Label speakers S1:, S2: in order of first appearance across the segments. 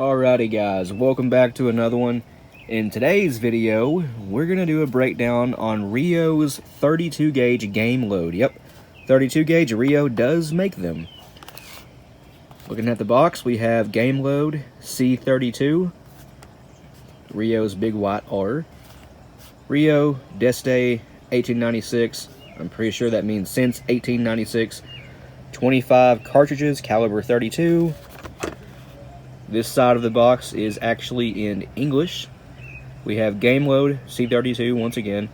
S1: Alrighty guys, welcome back to another one. In today's video, we're going to do a breakdown on Rio's 32 gauge game load. Yep, 32 gauge, Rio does make them. Looking at the box, we have game load C32, Rio's Big White R, Rio D'Este 1896, I'm pretty sure that means since 1896, 25 cartridges, caliber 32. This side of the box is actually in English. We have game load C32 once again.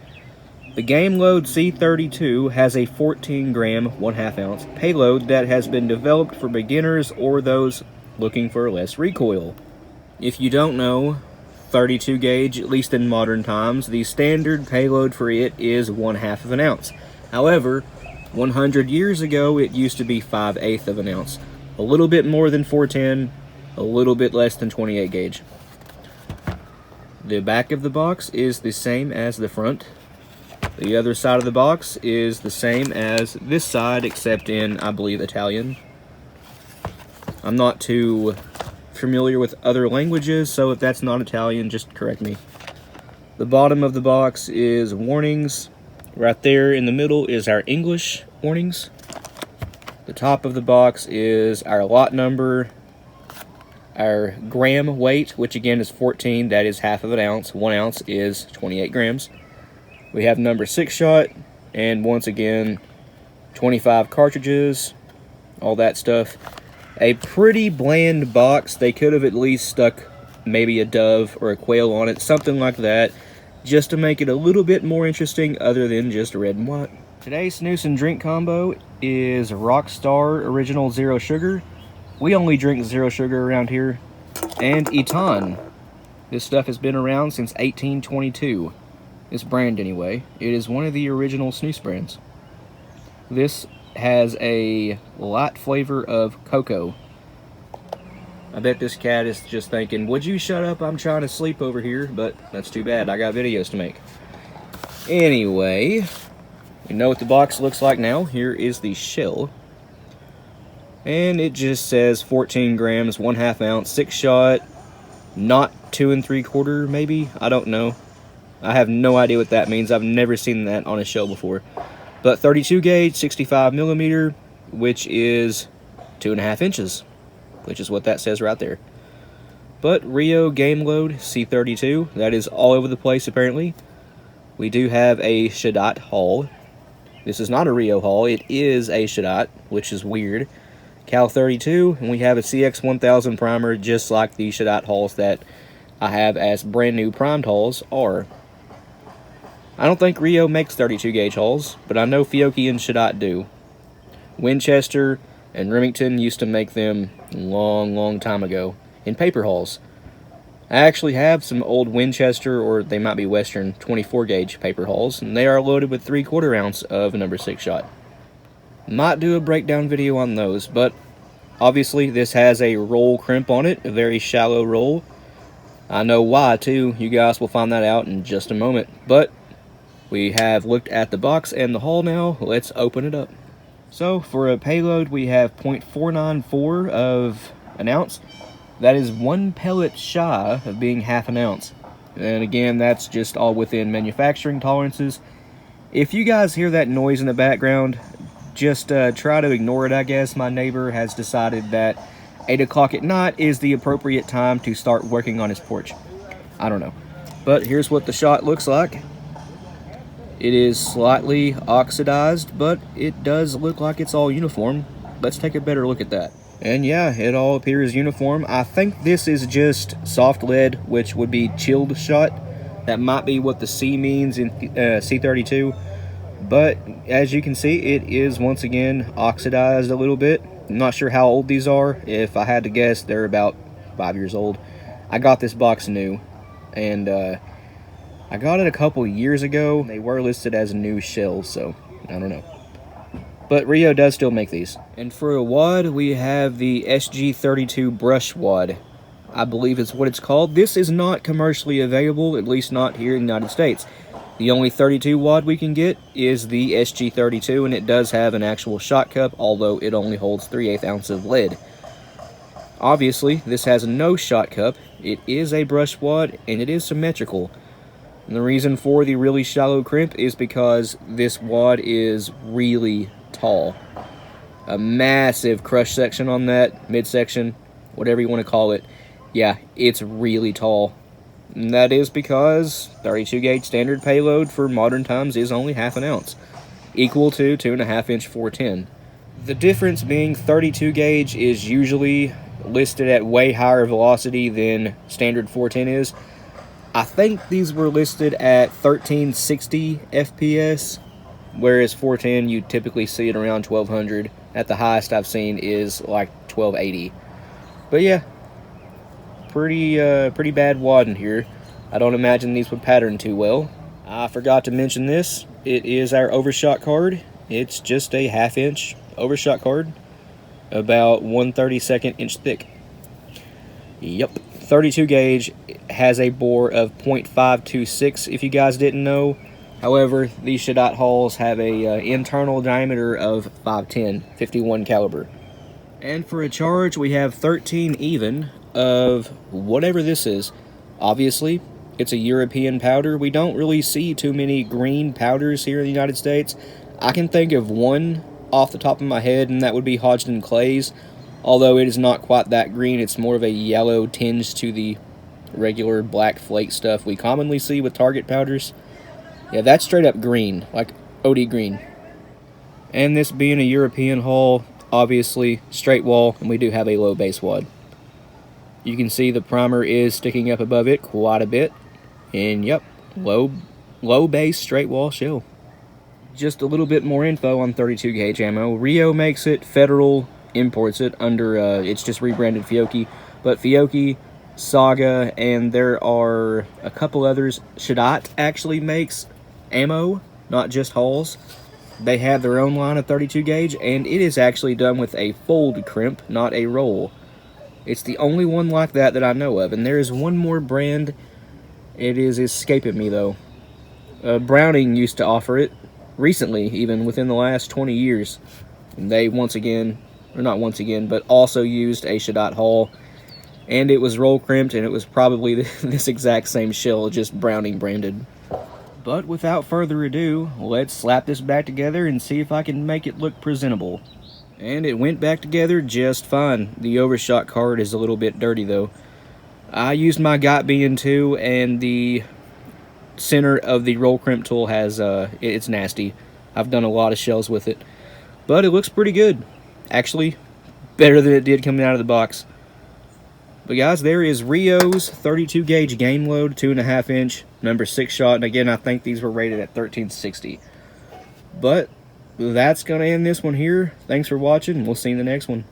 S1: The game load C32 has a 14 gram 1/2 ounce payload that has been developed for beginners or those looking for less recoil. If you don't know, 32 gauge, at least in modern times, the standard payload for it is 1/2 of an ounce. However, 100 years ago it used to be 5/8 of an ounce. A little bit more than 410, a little bit less than 28 gauge. The back of the box is the same as the front. The other side of the box is the same as this side, except in, I believe, Italian. I'm not too familiar with other languages, so if that's not Italian, just correct me. The bottom of the box is warnings. Right there in the middle is our English warnings. The top of the box is our lot number, our gram weight, which again is 14, that is 1/2 of an ounce. 1 ounce is 28 grams. We have number 6 shot, and once again, 25 cartridges, all that stuff. A pretty bland box. They could have at least stuck maybe a dove or a quail on it, something like that, just to make it a little bit more interesting other than just red and white. Today's snooze and drink combo is Rockstar Original Zero Sugar. We only drink zero sugar around here. And Eton. This stuff has been around since 1822. This brand anyway. It is one of the original snooze brands. This has a light flavor of cocoa. I bet this cat is just thinking, would you shut up? I'm trying to sleep over here. But that's too bad. I got videos to make. Anyway, we know what the box looks like now. Here is the shell. And it just says 14 grams, 1/2 ounce, 6 shot, not 2 3/4 maybe, I don't know. I have no idea what that means. I've never seen that on a shell before. But 32 gauge, 65 millimeter, which is 2.5 inches, which is what that says right there. But Rio game load C32, that is all over the place apparently. We do have a Shadot hull. This is not a Rio hull, it is a Shadot, which is weird. Cal 32, and we have a CX1000 primer just like the Shadot hulls that I have as brand new primed hulls are. I don't think Rio makes 32 gauge hulls, but I know Fiocchi and Shadot do. Winchester and Remington used to make them long time ago in paper hulls. I actually have some old Winchester, or they might be Western, 24 gauge paper hulls, and they are loaded with 3/4 ounce of number 6 shot. Might do a breakdown video on those, but obviously this has a roll crimp on it, a very shallow roll. I know why too, you guys will find that out in just a moment. But we have looked at the box and the hull now, let's open it up. So for a payload we have 0.494 of an ounce. That is 1 pellet shy of being 1/2 an ounce. And again, that's just all within manufacturing tolerances. If you guys hear that noise in the background, just try to ignore it, I guess. My neighbor has decided that 8 o'clock at night is the appropriate time to start working on his porch. I don't know. But here's what the shot looks like. It is slightly oxidized, but it does look like it's all uniform. Let's take a better look at that. And yeah, it all appears uniform. I think this is just soft lead, which would be chilled shot. That might be what the C means in C32. But as you can see, it is once again oxidized a little bit. I'm not sure how old these are. If I had to guess, they're about 5 years old. I got this box new, and I got it a couple years ago. They were listed as new shells, so I don't know. But Rio does still make these. And for a wad, we have the SG32 brush wad. I believe it's what it's called. This is not commercially available, at least not here in the United States. The only 32 wad we can get is the SG32, and it does have an actual shot cup, although it only holds 3/8 ounce of lead. Obviously, this has no shot cup, it is a brush wad, and it is symmetrical. And the reason for the really shallow crimp is because this wad is really tall. A massive crush section on that, midsection, whatever you want to call it. Yeah, it's really tall. And that is because 32 gauge standard payload for modern times is only half an ounce, equal to 2.5 inch 410. The difference being 32 gauge is usually listed at way higher velocity than standard 410 is. I think these were listed at 1360 FPS, whereas 410 you typically see it around 1200. At the highest I've seen is like 1280. But yeah, pretty bad wad in here. I don't imagine these would pattern too well. I forgot to mention this. It is our overshot card. It's just a 1/2 inch overshot card, about 1/32 inch thick. Yep, 32 gauge has a bore of .526 if you guys didn't know. However, these Shadot hulls have a internal diameter of 510, 51 caliber. And for a charge, we have 13 even of whatever this is. Obviously, it's a European powder. We don't really see too many green powders here in the United States. I can think of one off the top of my head, and that would be Hodgdon Clays. Although it is not quite that green, it's more of a yellow tinge to the regular black flake stuff we commonly see with Target powders. Yeah, that's straight up green, like OD green. And this being a European hull, obviously straight wall, and we do have a low base wad. You can see the primer is sticking up above it quite a bit, and yep, low base straight wall shell. Just a little bit more info on 32 gauge ammo. Rio makes it, Federal imports it under, it's just rebranded Fiocchi, but Fiocchi, Saga, and there are a couple others. Shadot actually makes ammo, not just hulls. They have their own line of 32 gauge, and it is actually done with a fold crimp, not a roll. It's the only one like that that I know of, and there is one more brand. It is escaping me though. Browning used to offer it recently, even within the last 20 years. And they once again, or not once again, but also used a Shadot hull, and it was roll crimped, and it was probably this exact same shell, just Browning branded. But without further ado, let's slap this back together and see if I can make it look presentable. And it went back together just fine. The overshot card is a little bit dirty though. I used my Got BN2, and the center of the roll crimp tool has, it's nasty. I've done a lot of shells with it. But it looks pretty good. Actually, better than it did coming out of the box. But guys, there is Rio's 32 gauge game load, 2.5 inch, number 6 shot. And again, I think these were rated at 1360. But that's going to end this one here. Thanks for watching. We'll see you in the next one.